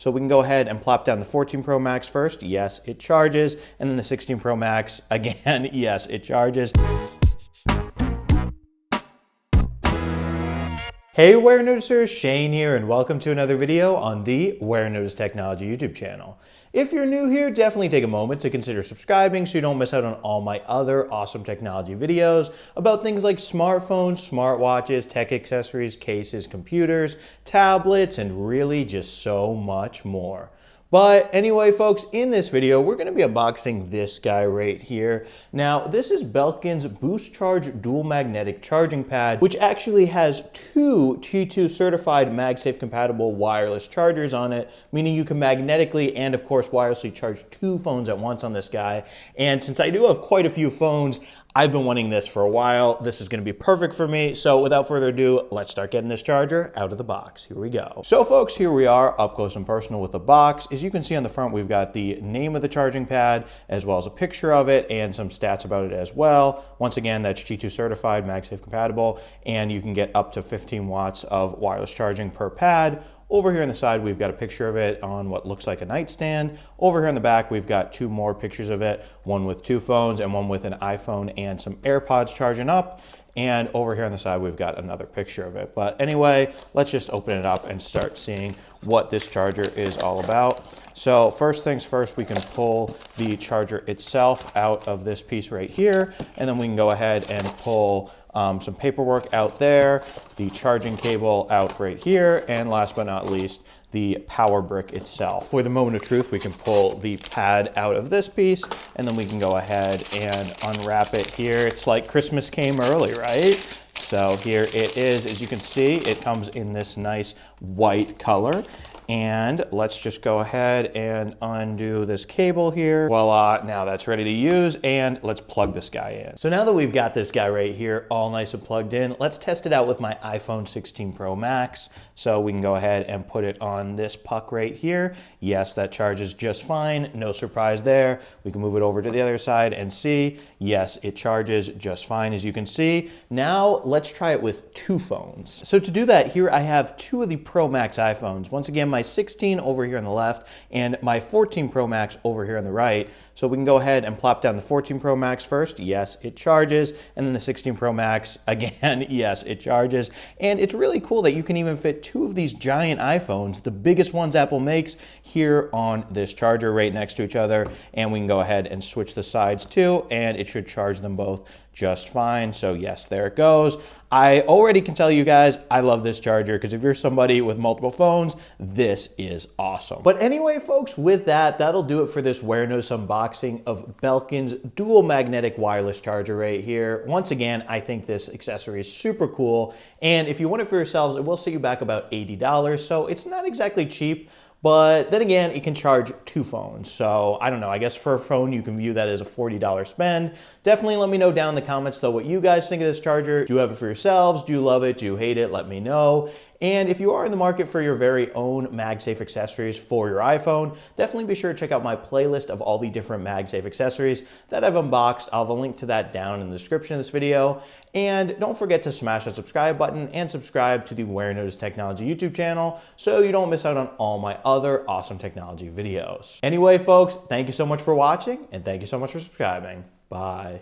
So we can go ahead and plop down the 14 Pro Max first. Yes, it charges. And then the 16 Pro Max, again, yes, it charges. Hey Warenoticers, Shane here, and welcome to another video on the Warenotice Technology YouTube channel. If you're new here, definitely take a moment to consider subscribing so you don't miss out on all my other awesome technology videos about things like smartphones, smartwatches, tech accessories, cases, computers, tablets, and really just so much more. But anyway, folks, in this video, we're going to be unboxing this guy right here. Now, this is Belkin's BoostCharge dual magnetic charging pad, which actually has two Qi2 certified MagSafe compatible wireless chargers on it, meaning you can magnetically and of course wirelessly charge two phones at once on this guy. And since I do have quite a few phones, I've been wanting this for a while. This is going to be perfect for me. So without further ado, let's start getting this charger out of the box. Here we go. So folks, here we are up close and personal with the box. As you can see on the front, we've got the name of the charging pad, as well as a picture of it and some stats about it as well. Once again, that's Qi2 certified, MagSafe compatible, and you can get up to 15 watts of wireless charging per pad. Over here on the side, we've got a picture of it on what looks like a nightstand. Over here in the back, we've got two more pictures of it, one with two phones and one with an iPhone and some AirPods charging up. And over here on the side, we've got another picture of it. But anyway, let's just open it up and start seeing what this charger is all about. So first things first, we can pull the charger itself out of this piece right here, and then we can go ahead and pull some paperwork out there, the charging cable out right here, and last but not least, the power brick itself. For the moment of truth, we can pull the pad out of this piece, and then we can go ahead and unwrap it here. It's like Christmas came early, right? So here it is. As you can see, it comes in this nice white color. And let's just go ahead and undo this cable here. Voila, now that's ready to use, and let's plug this guy in. So now that we've got this guy right here all nice and plugged in, let's test it out with my iPhone 16 Pro Max. So we can go ahead and put it on this puck right here. Yes, that charges just fine, no surprise there. We can move it over to the other side and see, yes, it charges just fine as you can see. Now let's try it with two phones. So to do that, here I have two of the Pro Max iPhones. Once again, my 16 over here on the left and my 14 Pro Max over here on the right. So we can go ahead and plop down the 14 Pro Max first. Yes, it charges. And then the 16 Pro Max, again, yes, it charges. And it's really cool that you can even fit two of these giant iPhones, the biggest ones Apple makes, here on this charger right next to each other. And we can go ahead and switch the sides too, and it should charge them both just fine. So yes, there it goes. I already can tell you guys, I love this charger, because if you're somebody with multiple phones, this is awesome. But anyway, folks, with that, that'll do it for this Warenotice unboxing of Belkin's dual magnetic wireless charger right here. Once again, I think this accessory is super cool. And if you want it for yourselves, it will set you back about $80. So it's not exactly cheap. But then again, it can charge two phones. So I don't know, I guess for a phone, you can view that as a $40 spend. Definitely let me know down in the comments though what you guys think of this charger. Do you have it for yourselves? Do you love it? Do you hate it? Let me know. And if you are in the market for your very own MagSafe accessories for your iPhone, definitely be sure to check out my playlist of all the different MagSafe accessories that I've unboxed. I'll have a link to that down in the description of this video. And don't forget to smash that subscribe button and subscribe to the Warenotice Technology YouTube channel so you don't miss out on all my other awesome technology videos. Anyway, folks, thank you so much for watching, and thank you so much for subscribing. Bye.